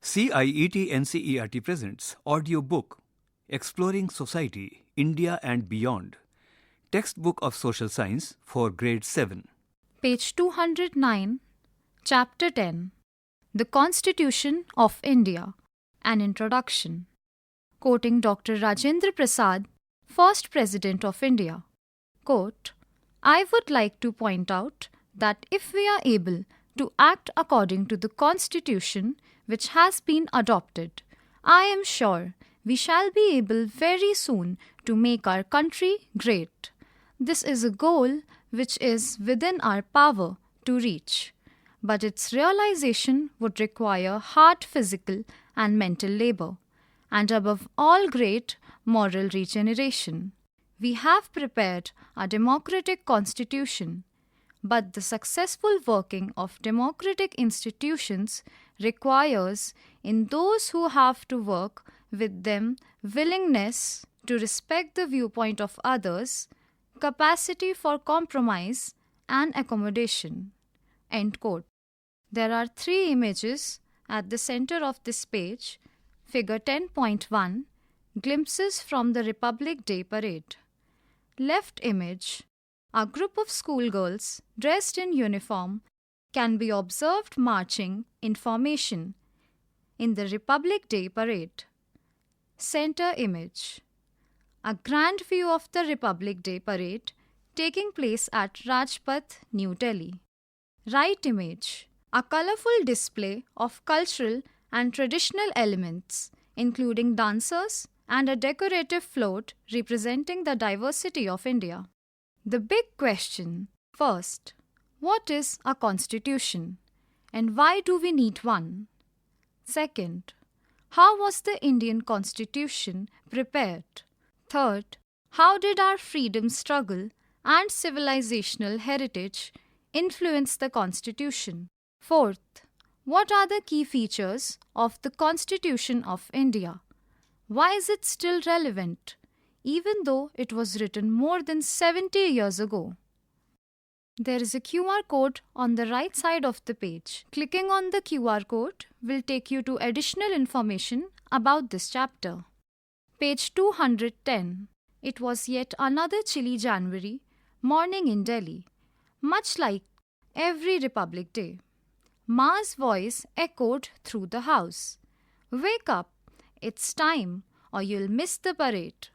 CIET NCERT presents AudioBook, Exploring Society, India and Beyond, Textbook of Social Science for Grade 7. Page 209, Chapter 10, The Constitution of India, An Introduction. Quoting Dr. Rajendra Prasad, first President of India. Quote, I would like to point out that if we are able to act according to the Constitution which has been adopted, I am sure we shall be able very soon to make our country great. This is a goal which is within our power to reach, but its realization would require hard physical and mental labor, and above all great moral regeneration. We have prepared a democratic constitution, but the successful working of democratic institutions requires in those who have to work with them willingness to respect the viewpoint of others, capacity for compromise and accommodation. End quote. There are three images at the center of this page. Figure 10.1, Glimpses from the Republic Day Parade. Left image, a group of schoolgirls dressed in uniform can be observed marching in formation in the Republic Day Parade. Center image, a grand view of the Republic Day Parade taking place at Rajpath, New Delhi. Right image, a colorful display of cultural and traditional elements, including dancers and a decorative float representing the diversity of India. The big question, first, what is a constitution and why do we need one? Second, how was the Indian constitution prepared? Third, how did our freedom struggle and civilizational heritage influence the constitution? Fourth, what are the key features of the Constitution of India? Why is it still relevant, even though it was written more than 70 years ago? There is a QR code on the right side of the page. Clicking on the QR code will take you to additional information about this chapter. Page 210. It was yet another chilly January morning in Delhi, much like every Republic Day. Ma's voice echoed through the house. Wake up, it's time, or you'll miss the parade.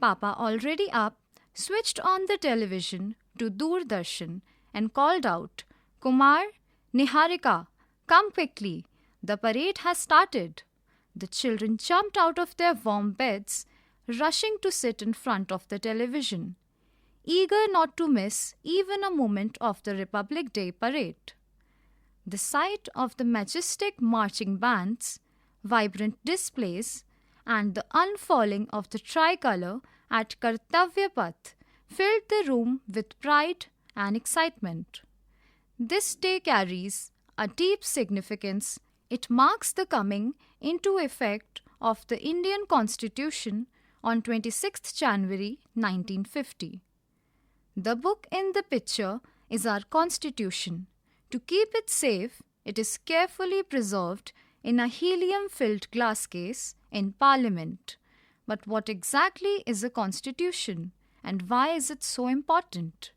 Papa, already up, switched on the television to Doordarshan and called out, Kumar, Niharika, come quickly, the parade has started. The children jumped out of their warm beds, rushing to sit in front of the television, eager not to miss even a moment of the Republic Day parade. The sight of the majestic marching bands, vibrant displays, and the unfurling of the tricolour at Kartavya Path filled the room with pride and excitement. This day carries a deep significance. It marks the coming into effect of the Indian Constitution on 26th January 1950. The book in the picture is our Constitution. To keep it safe, it is carefully preserved in a helium-filled glass case in Parliament. But what exactly is a constitution and why is it so important?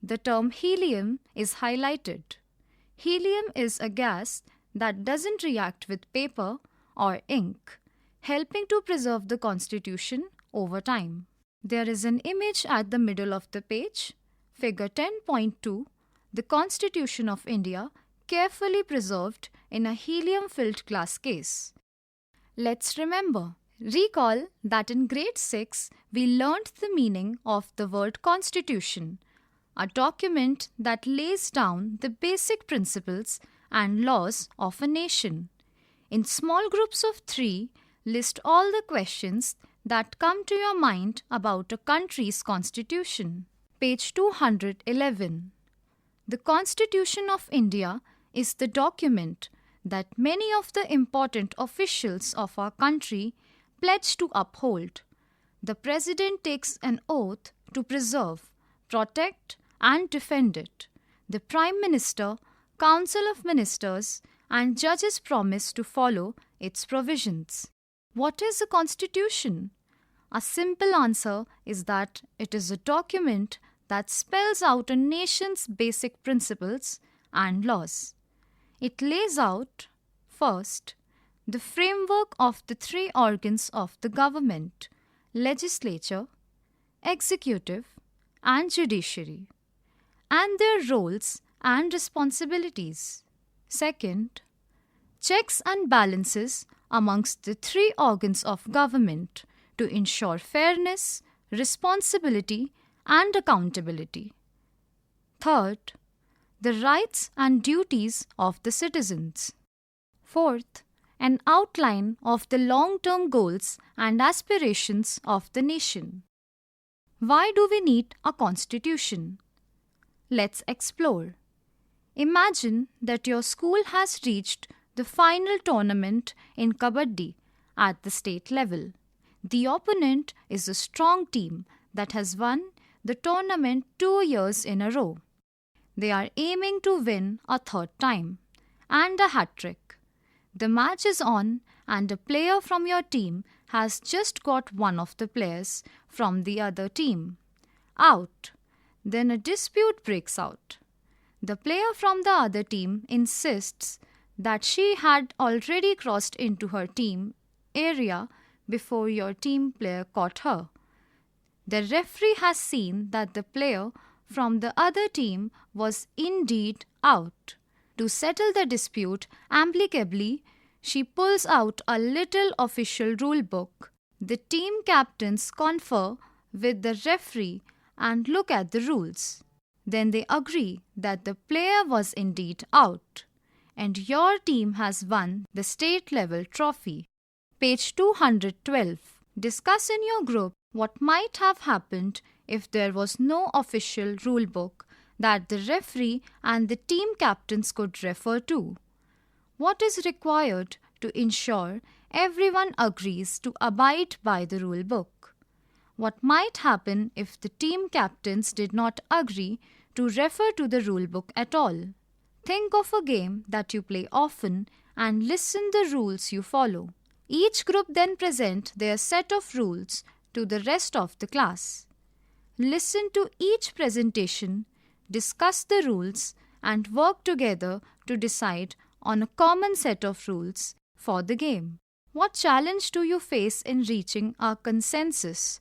The term helium is highlighted. Helium is a gas that doesn't react with paper or ink, helping to preserve the constitution over time. There is an image at the middle of the page, figure 10.2, the Constitution of India carefully preserved in a helium-filled glass case. Let's recall that in grade 6 we learnt the meaning of the word constitution, a document that lays down the basic principles and laws of a nation. In small groups of 3, list all the questions that come to your mind about a country's constitution. Page 211. The Constitution of India is the document that many of the important officials of our country pledge to uphold. The President takes an oath to preserve, protect, and defend it. The Prime Minister, Council of Ministers, and judges promise to follow its provisions. What is a constitution? A simple answer is that it is a document that spells out a nation's basic principles and laws. It lays out, first, the framework of the three organs of the government: legislature, executive, and judiciary, and their roles and responsibilities. Second, checks and balances amongst the three organs of government to ensure fairness, responsibility, and accountability. Third, the rights and duties of the citizens. Fourth, an outline of the long-term goals and aspirations of the nation. Why do we need a constitution? Let's explore. Imagine that your school has reached the final tournament in Kabaddi at the state level. The opponent is a strong team that has won the tournament 2 years in a row. They are aiming to win a third time, and a hat-trick. The match is on, and a player from your team has just got one of the players from the other team out. Then a dispute breaks out. The player from the other team insists that she had already crossed into her team area before your team player caught her. The referee has seen that the player from the other team was indeed out. To settle the dispute amicably, she pulls out a little official rule book. The team captains confer with the referee and look at the rules. Then they agree that the player was indeed out, and your team has won the state-level trophy. Page 212. Discuss in your group what might have happened if there was no official rule book that the referee and the team captains could refer to. What is required to ensure everyone agrees to abide by the rule book? What might happen if the team captains did not agree to refer to the rule book at all? Think of a game that you play often and listen the rules you follow. Each group then present their set of rules to the rest of the class. Listen to each presentation, discuss the rules, and work together to decide on a common set of rules for the game. What challenge do you face in reaching a consensus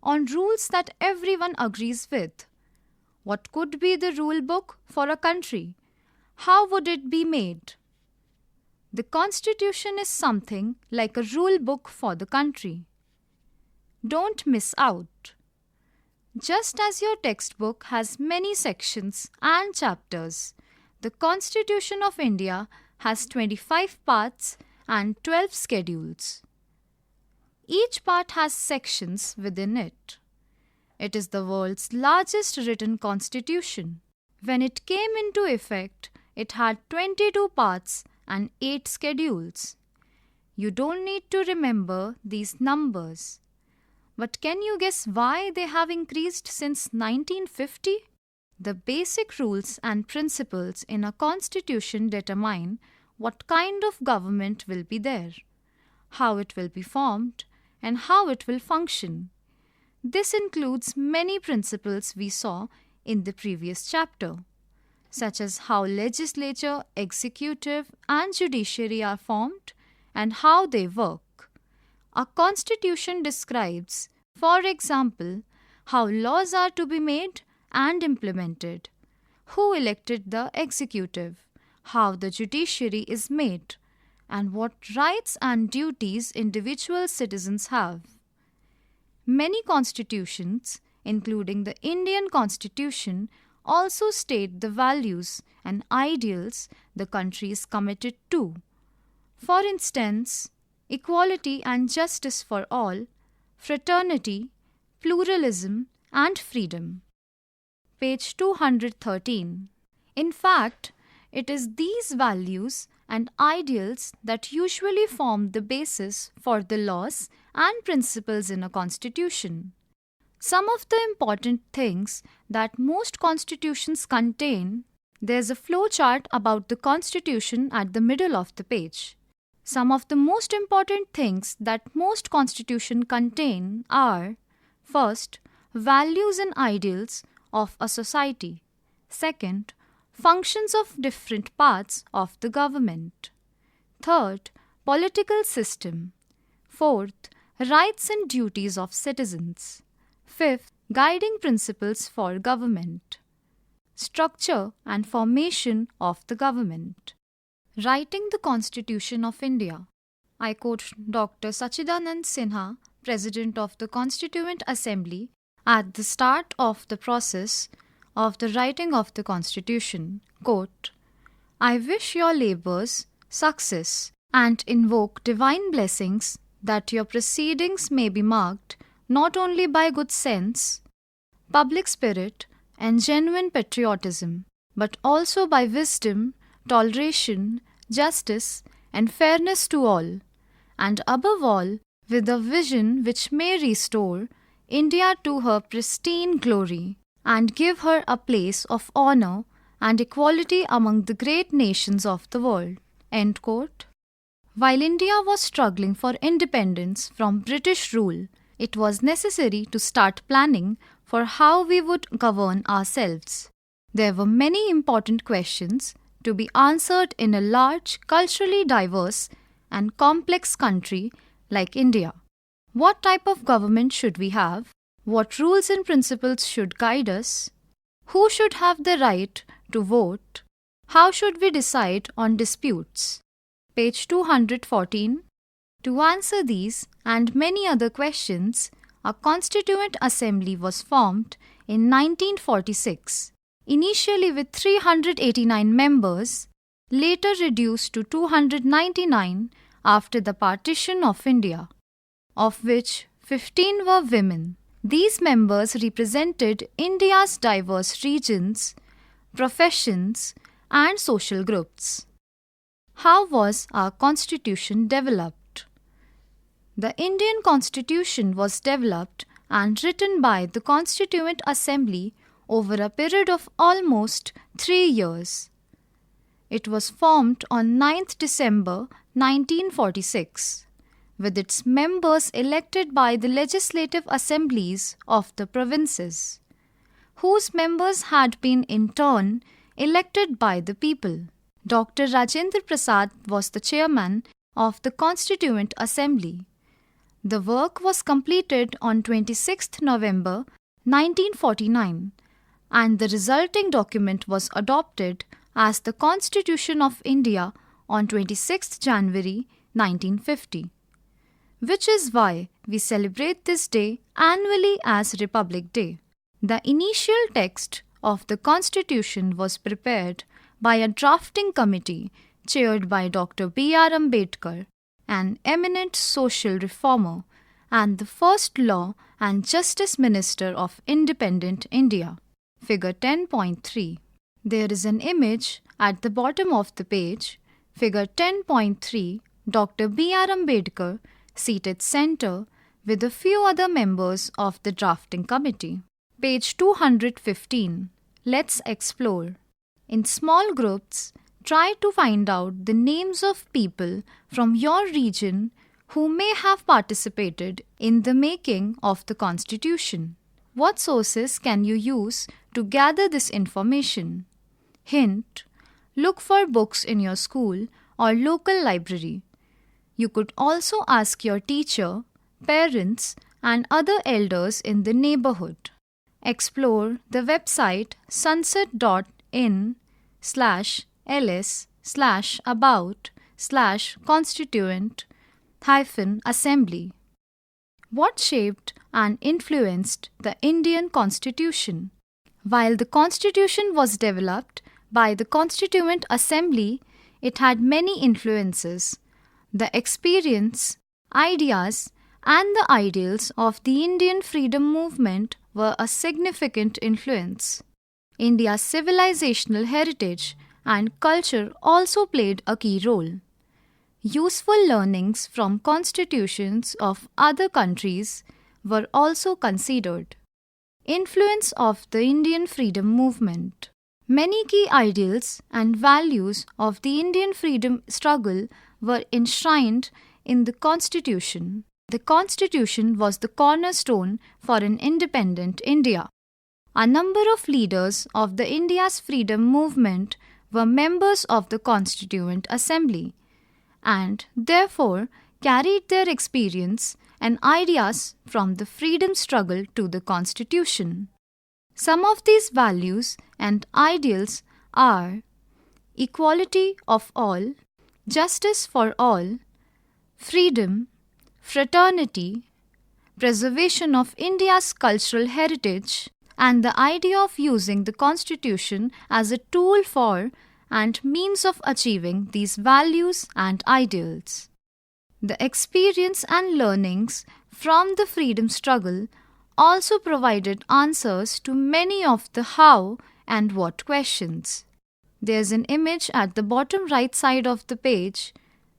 on rules that everyone agrees with? What could be the rule book for a country? How would it be made? The Constitution is something like a rule book for the country. Don't miss out. Just as your textbook has many sections and chapters, the Constitution of India has 25 parts and 12 schedules. Each part has sections within it. It is the world's largest written constitution. When it came into effect, it had 22 parts and 8 schedules. You don't need to remember these numbers. But can you guess why they have increased since 1950? The basic rules and principles in a constitution determine what kind of government will be there, how it will be formed, and how it will function. This includes many principles we saw in the previous chapter, such as how legislature, executive, and judiciary are formed and how they work. A constitution describes, for example, how laws are to be made and implemented, who elected the executive, how the judiciary is made, and what rights and duties individual citizens have. Many constitutions, including the Indian Constitution, also state the values and ideals the country is committed to. For instance, equality and justice for all, fraternity, pluralism, and freedom. Page 213. In fact, it is these values and ideals that usually form the basis for the laws and principles in a constitution. Some of the important things that most constitutions contain There's a flow chart about the Constitution at the middle of the page. Some of the most important things that most constitutions contain are: first, values and ideals of a society; second, functions of different parts of the government; third, political system; fourth, rights and duties of citizens; fifth, guiding principles for government; structure and formation of the government. Writing the Constitution of India, I quote Dr. Sachidanand Sinha, President of the Constituent Assembly, at the start of the process of the writing of the Constitution, quote, "I wish your labours success and invoke divine blessings that your proceedings may be marked not only by good sense, public spirit, and genuine patriotism, but also by wisdom, toleration, justice, and fairness to all, and above all, with a vision which may restore India to her pristine glory and give her a place of honor and equality among the great nations of the world." End quote. While India was struggling for independence from British rule, it was necessary to start planning for how we would govern ourselves. There were many important questions to be answered in a large, culturally diverse, and complex country like India. What type of government should we have? What rules and principles should guide us? Who should have the right to vote? How should we decide on disputes? Page 214. To answer these and many other questions, a Constituent Assembly was formed in 1946, initially with 389 members, later reduced to 299 after the partition of India, of which 15 were women. These members represented India's diverse regions, professions, and social groups. How was our Constitution developed? The Indian Constitution was developed and written by the Constituent Assembly over a period of almost 3 years. It was formed on 9th December 1946, with its members elected by the legislative assemblies of the provinces, whose members had been in turn elected by the people. Dr. Rajendra Prasad was the chairman of the Constituent Assembly. The work was completed on 26th November 1949, and the resulting document was adopted as the Constitution of India on 26th January 1950, which is why we celebrate this day annually as Republic Day. The initial text of the Constitution was prepared by a drafting committee chaired by Dr. B.R. Ambedkar, an eminent social reformer and the first Law and Justice Minister of independent India. Figure 10.3. There is an image at the bottom of the page. Figure 10.3, Dr. B.R. Ambedkar seated center with a few other members of the drafting committee. Page 215. Let's explore. In small groups, try to find out the names of people from your region who may have participated in the making of the Constitution. What sources can you use to gather this information? Hint: look for books in your school or local library. You could also ask your teacher, parents, and other elders in the neighborhood. Explore the website sunset.in/ls/about/constituent-assembly. What shaped and influenced the Indian Constitution? While the Constitution was developed by the Constituent Assembly, it had many influences. The experience, ideas, and the ideals of the Indian freedom movement were a significant influence. India's civilizational heritage and culture also played a key role. Useful learnings from constitutions of other countries were also considered. Influence of the Indian freedom movement. Many key ideals and values of the Indian freedom struggle were enshrined in the Constitution. The Constitution was the cornerstone for an independent India. A number of leaders of the India's freedom movement were members of the Constituent Assembly and therefore carried their experience and ideas from the freedom struggle to the Constitution. Some of these values and ideals are equality of all, justice for all, freedom, fraternity, preservation of India's cultural heritage, and the idea of using the Constitution as a tool for and means of achieving these values and ideals. The experience and learnings from the freedom struggle also provided answers to many of the how and what questions. There's an image at the bottom right side of the page,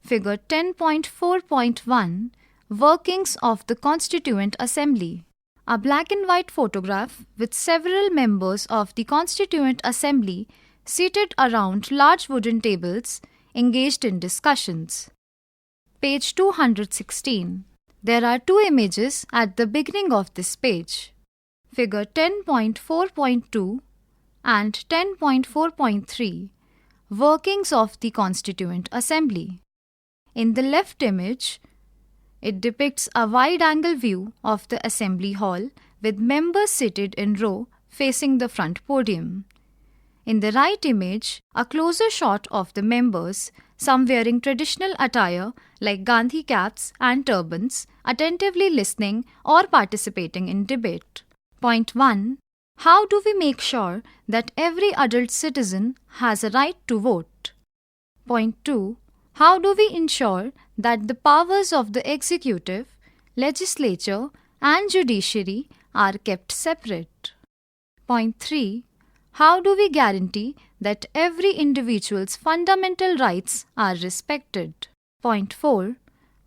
figure 10.4.1, Workings of the Constituent Assembly. A black and white photograph with several members of the Constituent Assembly seated around large wooden tables engaged in discussions. Page 216. There are two images at the beginning of this page, figure 10.4.2 and 10.4.3, Workings of the Constituent Assembly. In the left image, it depicts a wide-angle view of the assembly hall with members seated in row facing the front podium. In the right image, a closer shot of the members, some wearing traditional attire like Gandhi caps and turbans, attentively listening or participating in debate. Point 1. How do we make sure that every adult citizen has a right to vote? Point 2. How do we ensure that the powers of the executive, legislature, and judiciary are kept separate? Point 3. How do we guarantee that every individual's fundamental rights are respected? Point 4.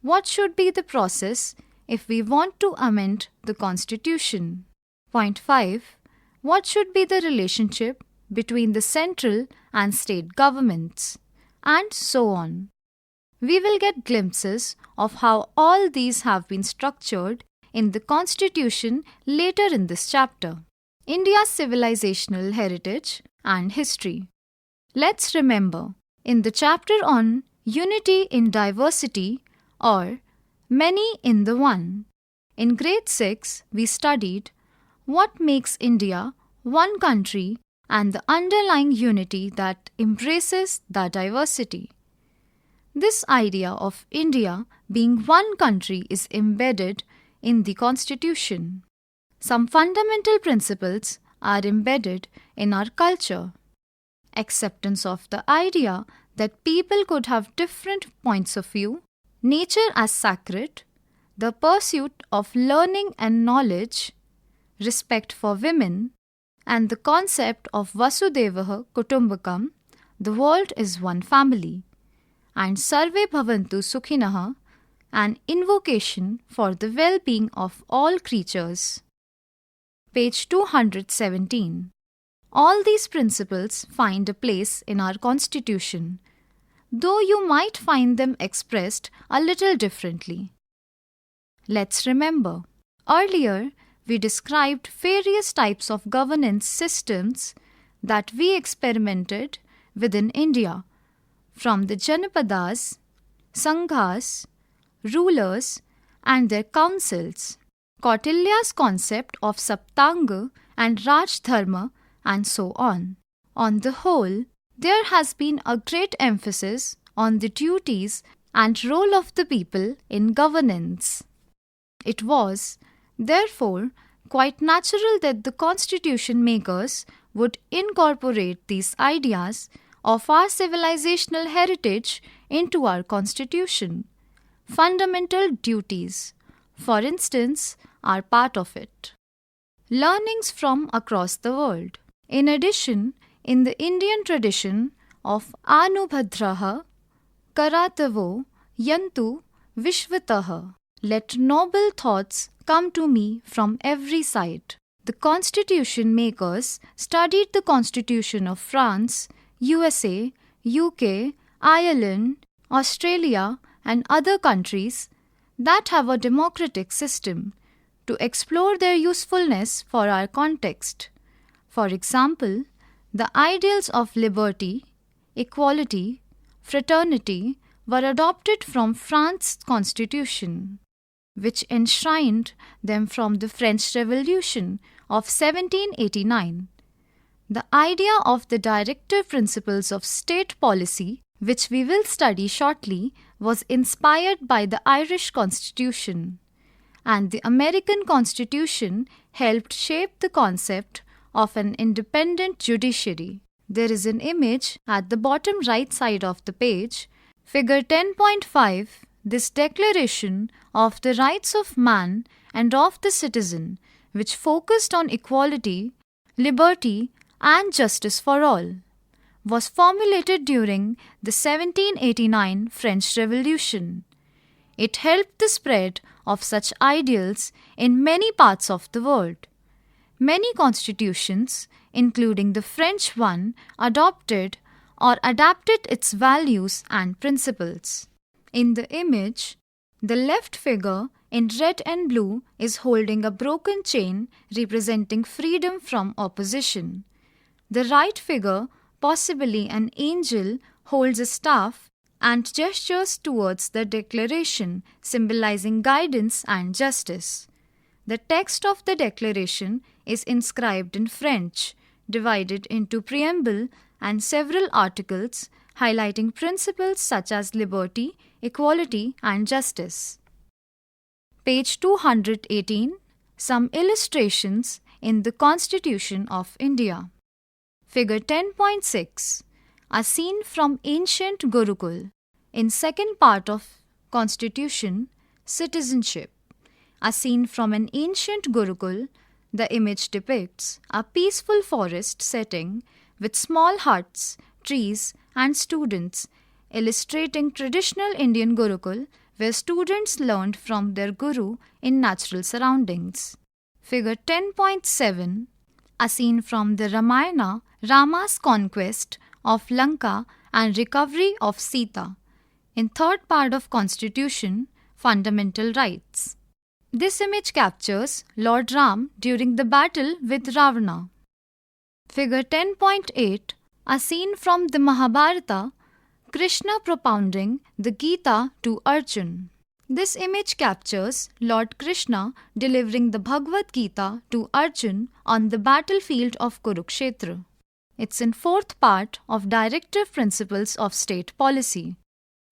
What should be the process if we want to amend the Constitution? Point 5. What should be the relationship between the central and state governments? And so on. We will get glimpses of how all these have been structured in the Constitution later in this chapter. India's civilizational heritage and history. Let's remember, in the chapter on Unity in Diversity or Many in the One, in grade 6 we studied what makes India one country and the underlying unity that embraces the diversity. This idea of India being one country is embedded in the Constitution. Some fundamental principles are embedded in our culture. Acceptance of the idea that people could have different points of view, nature as sacred, the pursuit of learning and knowledge, respect for women, and the concept of Vasudevah Kutumbakam, the world is one family, and Sarve Bhavantu Sukhinah, an invocation for the well-being of all creatures. Page 217. All these principles find a place in our Constitution, though you might find them expressed a little differently. Let's remember, earlier we described various types of governance systems that we experimented within India, from the Janapadas, Sanghas, rulers, and their councils, Kautilya's concept of Saptanga and Raj Dharma, and so on. On the whole, there has been a great emphasis on the duties and role of the people in governance. It was, therefore, quite natural that the constitution makers would incorporate these ideas of our civilizational heritage into our constitution. Fundamental duties, for instance, are part of it. Learnings from across the world. In addition, in the Indian tradition of Anubhadraha, Karatavo, Yantu, Vishvataha, let noble thoughts come to me from every side. The constitution makers studied the constitution of France, USA, UK, Ireland, Australia, and other countries that have a democratic system to explore their usefulness for our context. For example, the ideals of liberty, equality, fraternity were adopted from France's constitution, which enshrined them from the French Revolution of 1789. The idea of the directive principles of state policy, which we will study shortly, was inspired by the Irish Constitution, and the American Constitution helped shape the concept of an independent judiciary. There is an image at the bottom right side of the page. Figure 10.5, this Declaration of the Rights of Man and of the Citizen, which focused on equality, liberty, and justice for all, was formulated during the 1789 French Revolution. It helped the spread of such ideals in many parts of the world. Many constitutions, including the French one, adopted or adapted its values and principles. In the image, the left figure in red and blue is holding a broken chain representing freedom from opposition. The right figure, possibly an angel, holds a staff and gestures towards the declaration, symbolizing guidance and justice. The text of the declaration is inscribed in French, divided into preamble and several articles, highlighting principles such as liberty, equality, and justice. Page 218. Some illustrations in the Constitution of India. Figure 10.6. A scene from ancient Gurukul. In second part of Constitution, Citizenship. A scene from an ancient Gurukul. The image depicts a peaceful forest setting with small huts, trees, and students, illustrating traditional Indian Gurukul where students learned from their guru in natural surroundings. Figure 10.7. A scene from the Ramayana, Rama's conquest of Lanka and recovery of Sita. In third part of Constitution, Fundamental Rights. This image captures Lord Ram during the battle with Ravana. Figure 10.8. A scene from the Mahabharata, Krishna propounding the Gita to Arjun. This image captures Lord Krishna delivering the Bhagavad Gita to Arjun on the battlefield of Kurukshetra. It's in fourth part of Directive Principles of State Policy.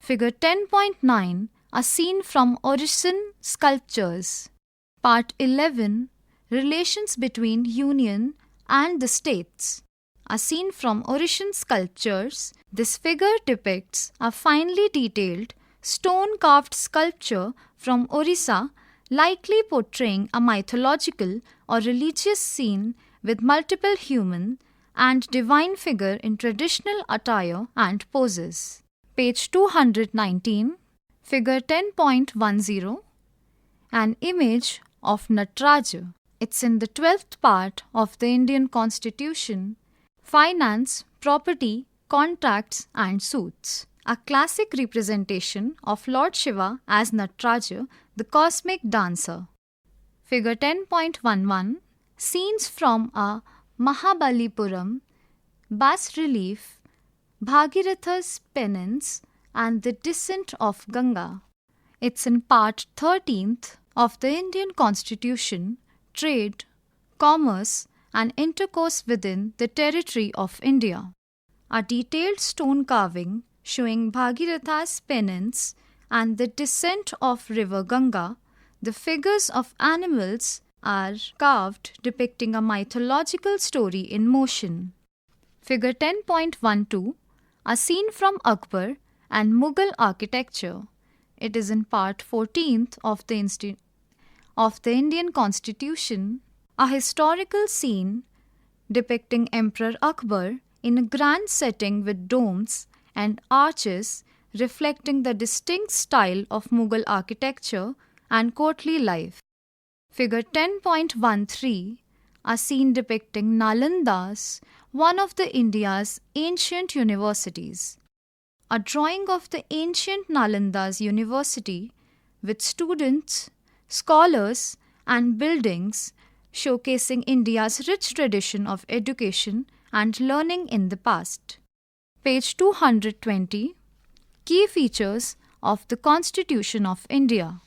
Figure 10.9. A scene from Orison Sculptures. Part 11. Relations between Union and the States. A scene from Orison Sculptures. This figure depicts a finely detailed stone-carved sculpture from Orissa, likely portraying a mythological or religious scene with multiple human and divine figure in traditional attire and poses. Page 219, figure 10.10, an image of Nataraja. It's in the 12th part of the Indian Constitution, Finance, Property, Contracts and Suits. A classic representation of Lord Shiva as Nataraja, the cosmic dancer. Figure 10.11, scenes from a Mahabalipuram bas-relief, Bhagiratha's penance and the descent of Ganga. It's in part 13th of the Indian Constitution, Trade, Commerce and Intercourse within the territory of India. A detailed stone carving showing Bhagiratha's penance and the descent of river Ganga. The figures of animals are carved depicting a mythological story in motion. Figure 10.12, a scene from Akbar and Mughal architecture. It is in part 14th of the Indian Constitution, a historical scene depicting Emperor Akbar in a grand setting with domes and arches reflecting the distinct style of Mughal architecture and courtly life. Figure 10.13, a scene depicting Nalanda's, one of the India's ancient universities. A drawing of the ancient Nalanda's university with students, scholars, and buildings showcasing India's rich tradition of education and learning in the past. Page 220. Key features of the Constitution of India.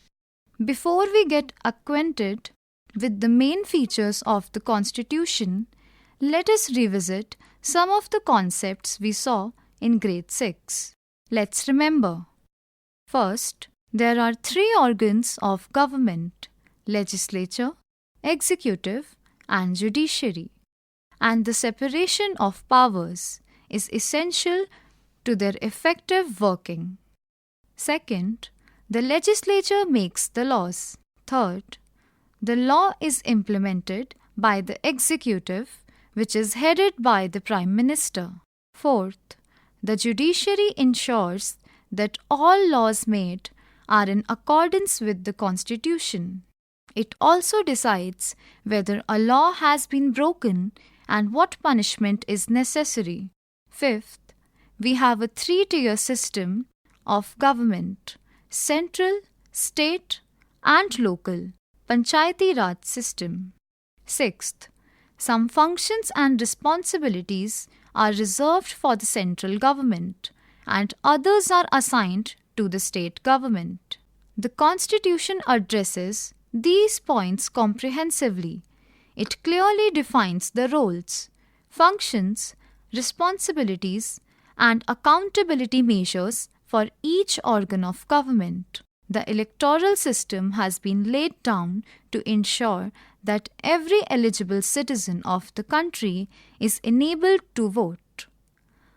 Before we get acquainted with the main features of the Constitution, let us revisit some of the concepts we saw in grade 6. Let's remember. First, there are three organs of government: legislature, executive, and judiciary. And the separation of powers is essential to their effective working. Second, the legislature makes the laws. Third, the law is implemented by the executive, which is headed by the Prime Minister. Fourth, the judiciary ensures that all laws made are in accordance with the Constitution. It also decides whether a law has been broken and what punishment is necessary. Fifth, we have a three-tier system of government: central, state, and local, Panchayati Raj system. Sixth, some functions and responsibilities are reserved for the central government and others are assigned to the state government. The Constitution addresses these points comprehensively. It clearly defines the roles, functions, responsibilities, and accountability measures for each organ of government. The electoral system has been laid down to ensure that every eligible citizen of the country is enabled to vote.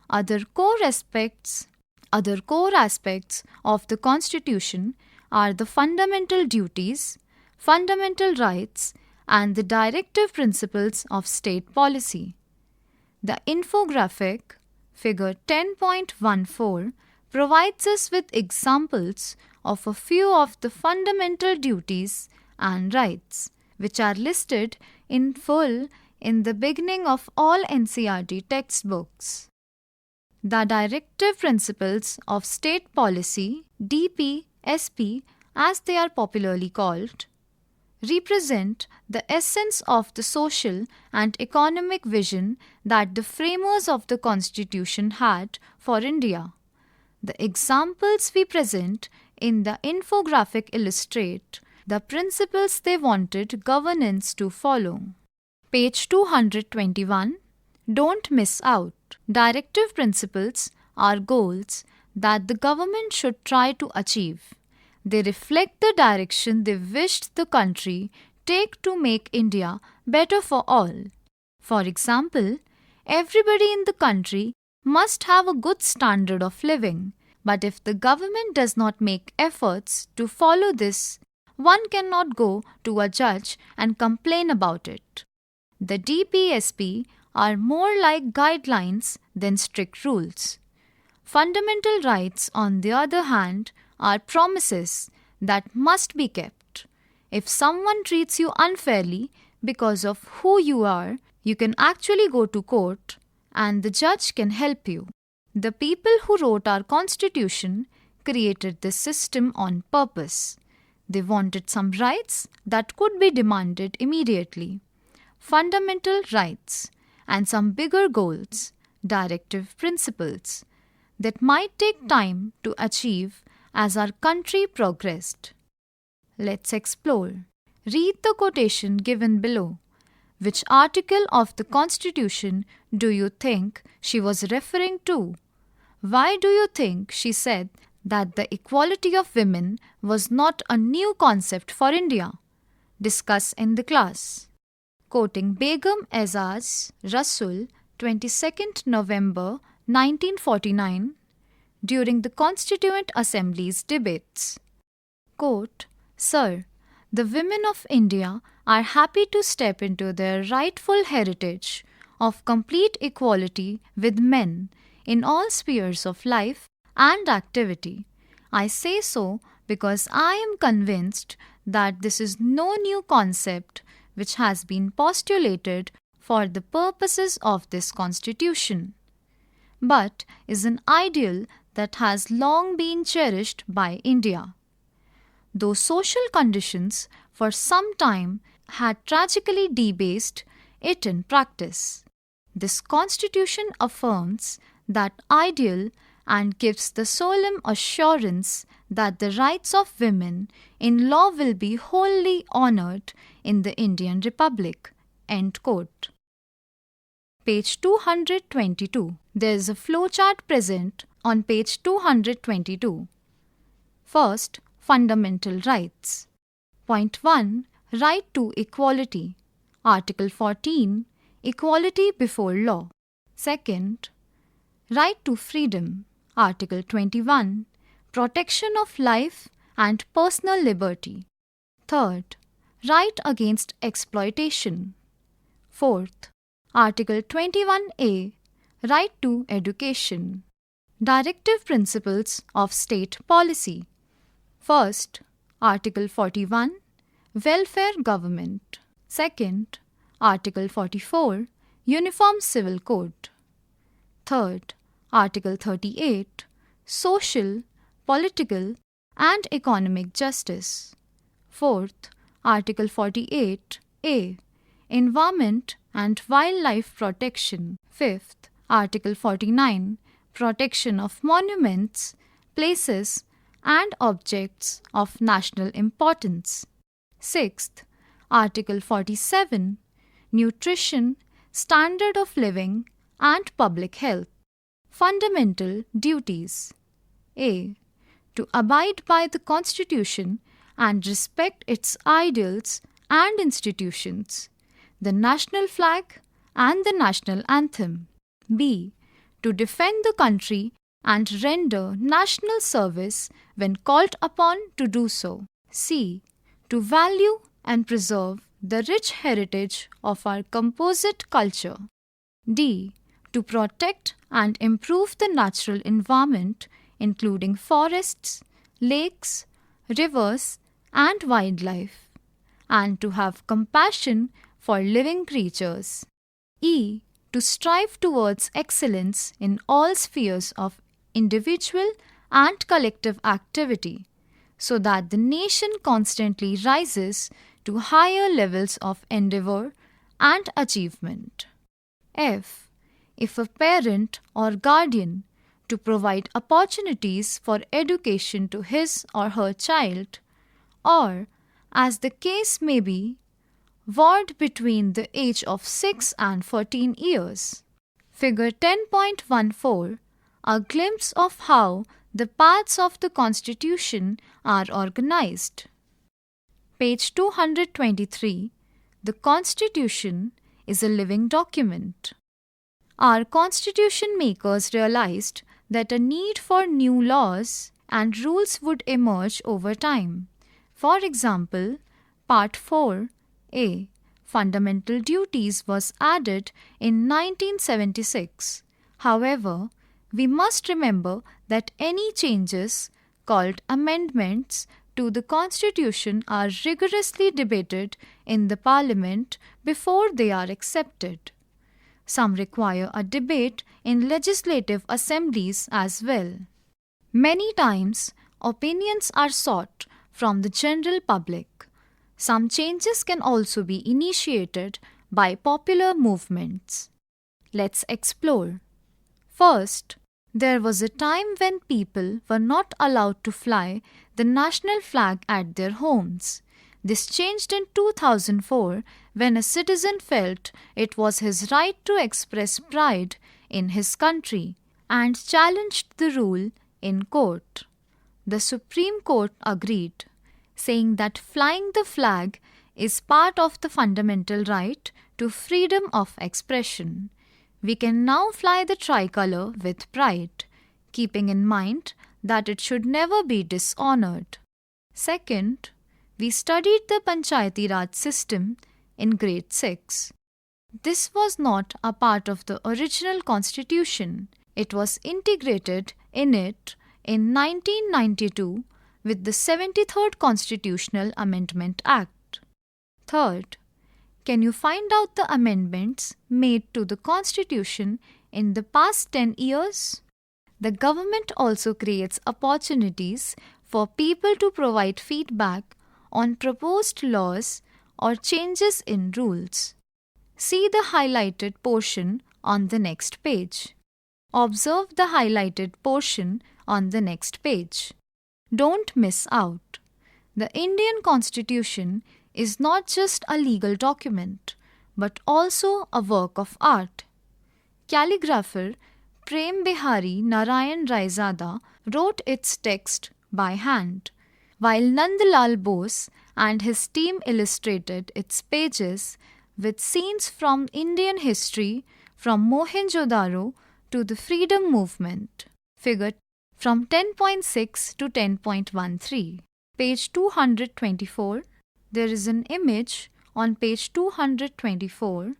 Other core aspects of the Constitution are the fundamental duties, fundamental rights, and the directive principles of state policy. The infographic, figure 10.14, provides us with examples of a few of the fundamental duties and rights, which are listed in full in the beginning of all NCERT textbooks. The directive principles of state policy, DP-SP as they are popularly called, represent the essence of the social and economic vision that the framers of the Constitution had for India. The examples we present in the infographic illustrate the principles they wanted governance to follow. Page 221. Don't miss out. Directive principles are goals that the government should try to achieve. They reflect the direction they wished the country take to make India better for all. For example, everybody in the country must have a good standard of living, but if the government does not make efforts to follow this, one cannot go to a judge and complain about it. The DPSP are more like guidelines than strict rules. Fundamental rights, on the other hand, are promises that must be kept. If someone treats you unfairly because of who you are, you can actually go to court and the judge can help you. The people who wrote our Constitution created this system on purpose. They wanted some rights that could be demanded immediately, fundamental rights, and some bigger goals, directive principles, that might take time to achieve as our country progressed. Let's explore. Read the quotation given below. Which article of the Constitution do you think she was referring to? Why do you think she said that the equality of women was not a new concept for India? Discuss in the class. Quoting Begum Azaz Rasul, 22nd November 1949, during the Constituent Assembly's debates. Quote, Sir, the women of India are happy to step into their rightful heritage of complete equality with men in all spheres of life and activity. I say so because I am convinced that this is no new concept which has been postulated for the purposes of this Constitution, but is an ideal that has long been cherished by India. Though social conditions for some time had tragically debased it in practice, this Constitution affirms that ideal and gives the solemn assurance that the rights of women in law will be wholly honoured in the Indian Republic." End quote. Page 222. There is a flowchart present on page 222. First, fundamental rights. Point 1. Right to equality. Article 14. Equality before law. Second, right to freedom. Article 21. Protection of life and personal liberty. Third, right against exploitation. Fourth, Article 21A. Right to education. Directive principles of state policy. First, Article 41. Welfare government. Second, Article 44. Uniform Civil Code. Third, Article 38. Social, political and economic justice. Fourth, Article 48A. Environment and wildlife protection. Fifth, Article 49. Protection of monuments, places and objects of national importance. Sixth, Article 47. Nutrition, standard of living and public health. Fundamental duties. A. To abide by the Constitution and respect its ideals and institutions, the national flag and the national anthem. B. To defend the country and render national service when called upon to do so. C. To value and preserve the rich heritage of our composite culture. D. To protect and improve the natural environment, including forests, lakes, rivers, and wildlife, and to have compassion for living creatures. E. To strive towards excellence in all spheres of individual and collective activity, so that the nation constantly rises to higher levels of endeavour and achievement. F. If a parent or guardian, to provide opportunities for education to his or her child, or, as the case may be, ward between the age of 6 and 14 years. Figure 10.14, a glimpse of how the parts of the Constitution are organized. Page 223. The Constitution is a living document. Our Constitution makers realized that a need for new laws and rules would emerge over time. For example, Part 4A, Fundamental Duties, was added in 1976. However, we must remember that any changes, called amendments, to the Constitution are rigorously debated in the Parliament before they are accepted. Some require a debate in legislative assemblies as well. Many times, opinions are sought from the general public. Some changes can also be initiated by popular movements. Let's explore. First, there was a time when people were not allowed to fly the national flag at their homes. This changed in 2004 when a citizen felt it was his right to express pride in his country and challenged the rule in court. The Supreme Court agreed, saying that flying the flag is part of the fundamental right to freedom of expression. We can now fly the tricolour with pride, keeping in mind that it should never be dishonoured. Second, we studied the Panchayati Raj system in grade 6. This was not a part of the original constitution. It was integrated in it in 1992 with the 73rd Constitutional Amendment Act. Third, Can you find out the amendments made to the Constitution in the past 10 years? The government also creates opportunities for people to provide feedback on proposed laws or changes in rules. See the highlighted portion on the next page. Observe the highlighted portion on the next page. Don't miss out. The Indian Constitution is not just a legal document, but also a work of art. Calligrapher Prem Bihari Narayan Raizada wrote its text by hand, while Nandlal Bose and his team illustrated its pages with scenes from Indian history from Mohenjo-daro to the freedom movement. Figure from 10.6 to 10.13. Page 224. There is an image on page 224.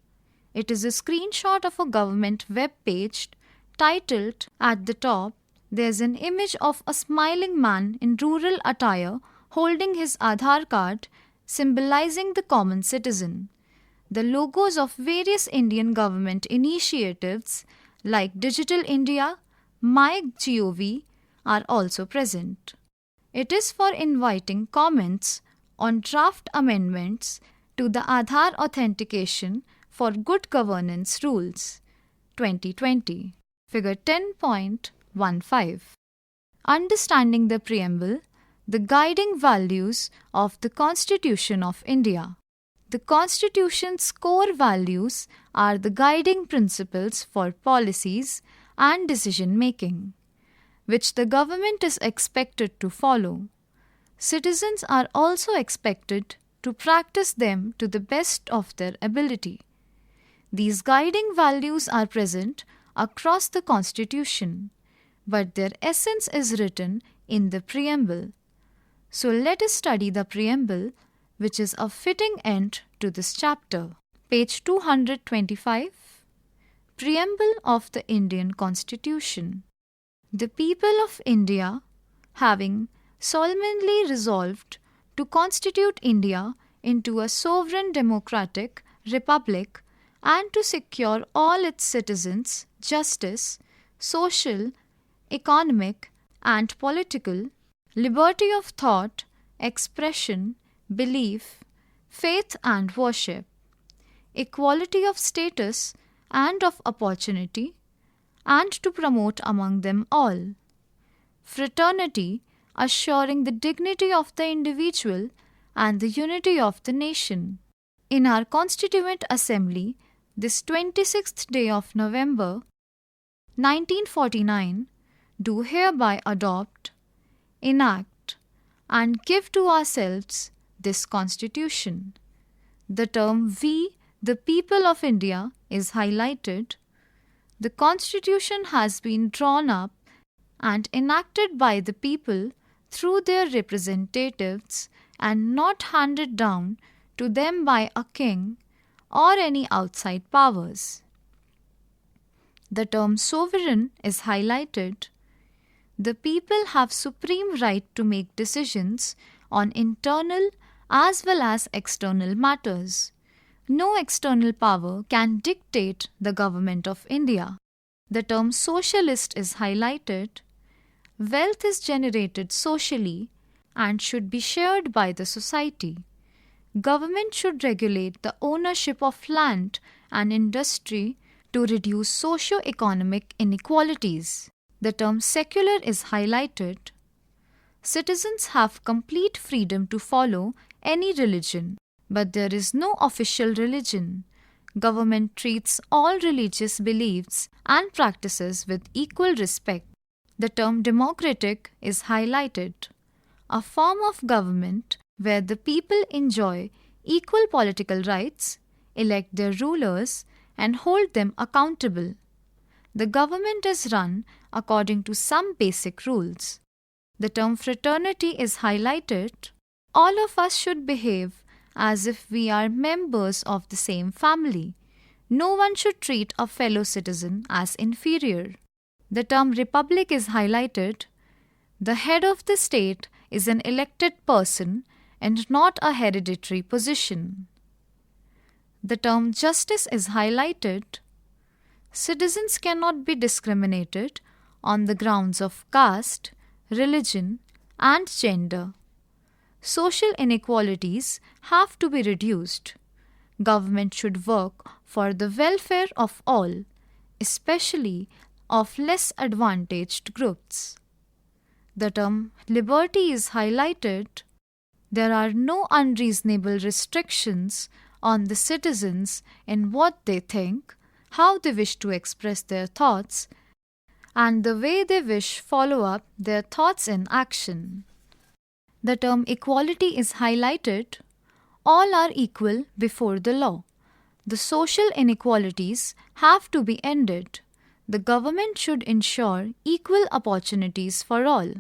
It is a screenshot of a government web page titled at the top. There's an image of a smiling man in rural attire holding his Aadhaar card, symbolizing the common citizen. The logos of various Indian government initiatives like Digital India, MyGov are also present. It is for inviting comments on draft amendments to the Aadhaar Authentication for Good Governance Rules 2020. Figure 10.15. Understanding the preamble, the guiding values of the Constitution of India. The Constitution's core values are the guiding principles for policies and decision-making, which the government is expected to follow. Citizens are also expected to practice them to the best of their ability. These guiding values are present across the Constitution, but their essence is written in the preamble. So let us study the preamble, which is a fitting end to this chapter. Page 225. Preamble of the Indian Constitution. The people of India, having solemnly resolved to constitute India into a sovereign democratic republic and to secure all its citizens justice, social, economic, and political, liberty of thought, expression, belief, faith and worship, equality of status and of opportunity, and to promote among them all fraternity, assuring the dignity of the individual and the unity of the nation. In our Constituent Assembly, this 26th day of November, 1949, do hereby adopt, enact, and give to ourselves this Constitution. The term "we, the people of India" is highlighted. The Constitution has been drawn up and enacted by the people through their representatives and not handed down to them by a king or any outside powers. The term sovereign is highlighted. The people have supreme right to make decisions on internal as well as external matters. No external power can dictate the government of India. The term socialist is highlighted. Wealth is generated socially and should be shared by the society. Government should regulate the ownership of land and industry to reduce socio-economic inequalities. The term secular is highlighted. Citizens have complete freedom to follow any religion, but there is no official religion. Government treats all religious beliefs and practices with equal respect. The term democratic is highlighted. A form of government where the people enjoy equal political rights, elect their rulers, and hold them accountable. The government is run according to some basic rules. The term fraternity is highlighted. All of us should behave as if we are members of the same family. No one should treat a fellow citizen as inferior. The term republic is highlighted. The head of the state is an elected person and not a hereditary position. the term justice is highlighted. Citizens cannot be discriminated on the grounds of caste, religion, and gender. Social inequalities have to be reduced. Government should work for the welfare of all, especially of less advantaged groups. The term liberty is highlighted. There are no unreasonable restrictions on the citizens in what they think, how they wish to express their thoughts, and the way they wish follow up their thoughts in action. The term equality is highlighted. All are equal before the law. The social inequalities have to be ended. The government should ensure equal opportunities for all.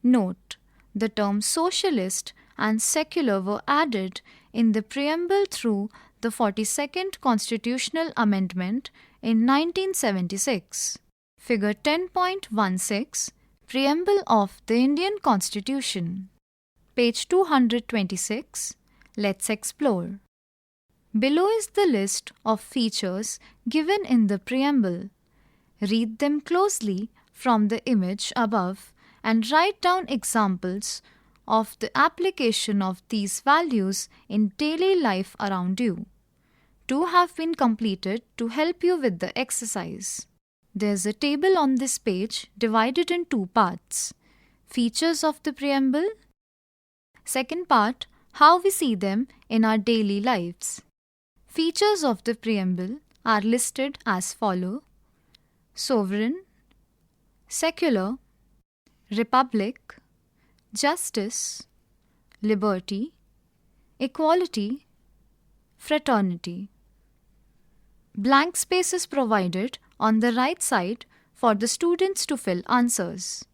Note, the terms socialist and secular were added in the preamble through the 42nd Constitutional Amendment in 1976. Figure 10.16, Preamble of the Indian Constitution. Page 226. Let's explore. Below is the list of features given in the preamble. Read them closely from the image above and write down examples of the application of these values in daily life around you. 2 have been completed to help you with the exercise. There's a table on this page divided in 2 parts. Features of the preamble. Second part, how we see them in our daily lives. Features of the preamble are listed as follow: sovereign, secular, republic, justice, liberty, equality, fraternity. Blank space is provided on the right side for the students to fill answers.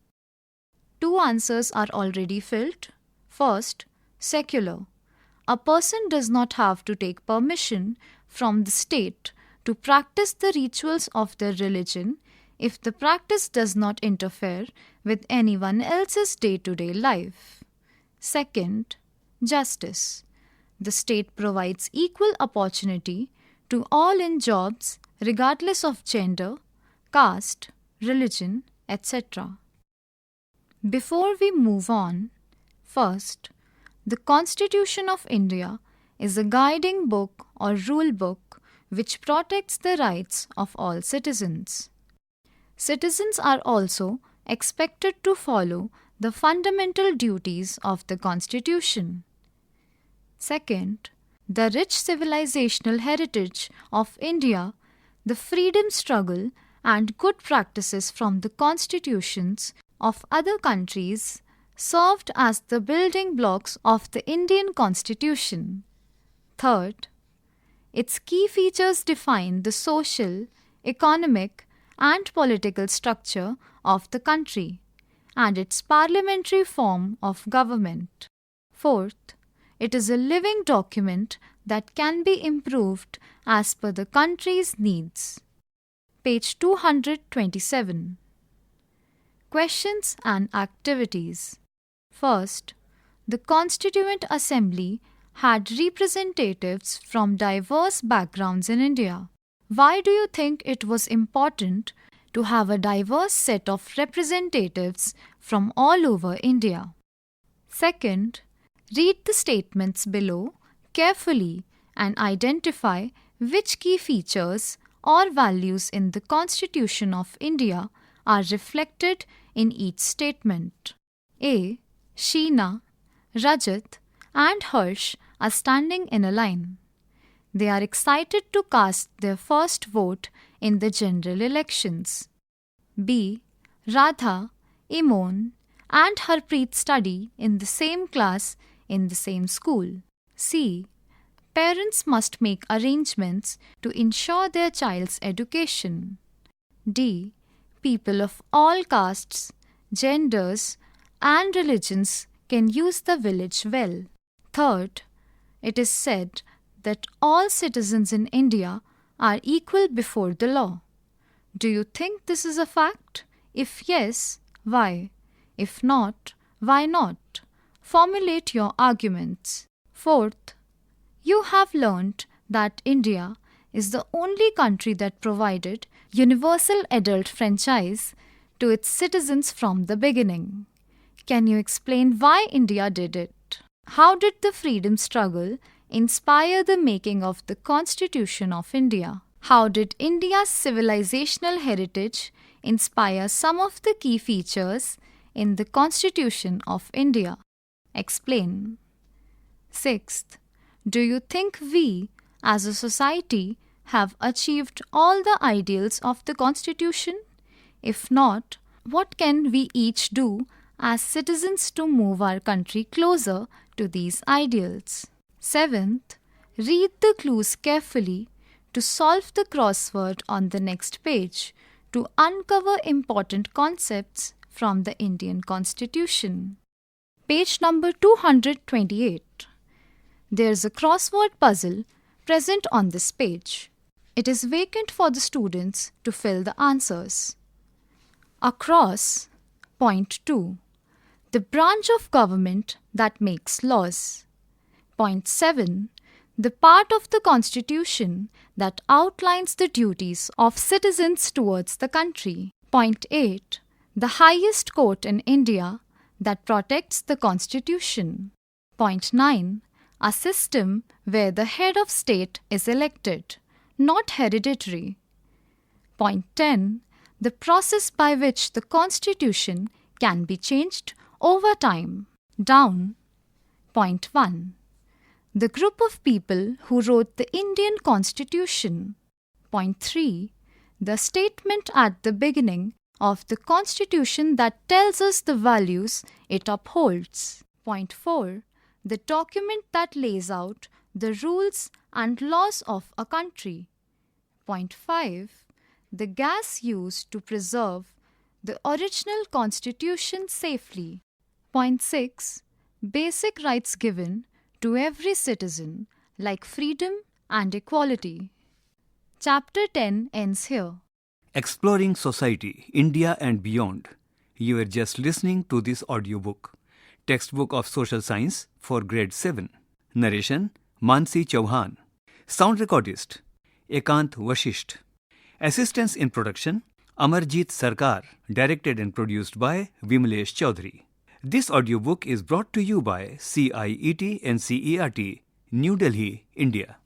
2 answers are already filled. First, secular. A person does not have to take permission from the state to practice the rituals of their religion if the practice does not interfere with anyone else's day-to-day life. Second, justice. The state provides equal opportunity to all in jobs regardless of gender, caste, religion, etc. Before we move on, first, the Constitution of India is a guiding book or rule book which protects the rights of all citizens. Citizens are also expected to follow the fundamental duties of the Constitution. Second, the rich civilizational heritage of India, the freedom struggle, and good practices from the constitutions of other countries served as the building blocks of the Indian Constitution. Third, its key features define the social, economic, and political structure of the country and its parliamentary form of government. Fourth, it is a living document that can be improved as per the country's needs. Page 227. Questions and activities. First, the Constituent Assembly had representatives from diverse backgrounds in India. Why do you think it was important to have a diverse set of representatives from all over India? Second, read the statements below carefully and identify which key features or values in the Constitution of India are reflected in each statement. A. Sheena, Rajat, and Harsh are standing in a line. They are excited to cast their first vote in the general elections. B. Radha, Imon, and Harpreet study in the same class in the same school. C. Parents must make arrangements to ensure their child's education. D. People of all castes, genders, and religions can use the village well. Third, it is said that all citizens in India are equal before the law. Do you think this is a fact? If yes, why? If not, why not? Formulate your arguments. Fourth, you have learnt that India is the only country that provided universal adult franchise to its citizens from the beginning. Can you explain why India did it? How did the freedom struggle inspire the making of the Constitution of India? How did India's civilizational heritage inspire some of the key features in the Constitution of India? Explain. Sixth, do you think we, as a society, have achieved all the ideals of the Constitution? If not, what can we each do as citizens to move our country closer to these ideals? Seventh, read the clues carefully to solve the crossword on the next page to uncover important concepts from the Indian Constitution. Page number 228. There's a crossword puzzle present on this page. It is vacant for the students to fill the answers. Across, point 2. The branch of government that makes laws. Point 7. The part of the Constitution that outlines the duties of citizens towards the country. Point 8. The highest court in India that protects the Constitution. Point 9. A system where the head of state is elected, not hereditary. Point 10. The process by which the Constitution can be changed over time. Down. Point 1. The group of people who wrote the Indian Constitution. Point 3. The statement at the beginning of the Constitution that tells us the values it upholds. Point 4. The document that lays out the rules and laws of a country. Point 5. The gas used to preserve the original Constitution safely. Point 6. Basic rights given to every citizen, like freedom and equality. Chapter 10 ends here. Exploring Society, India and Beyond. You were just listening to this audiobook. Textbook of Social Science for Grade 7. Narration, Mansi Chauhan. Sound recordist, Ekant Vashisht. Assistance in production, Amarjit Sarkar. Directed and produced by Vimlesh Chaudhary. This audiobook is brought to you by CIET NCERT, New Delhi, India.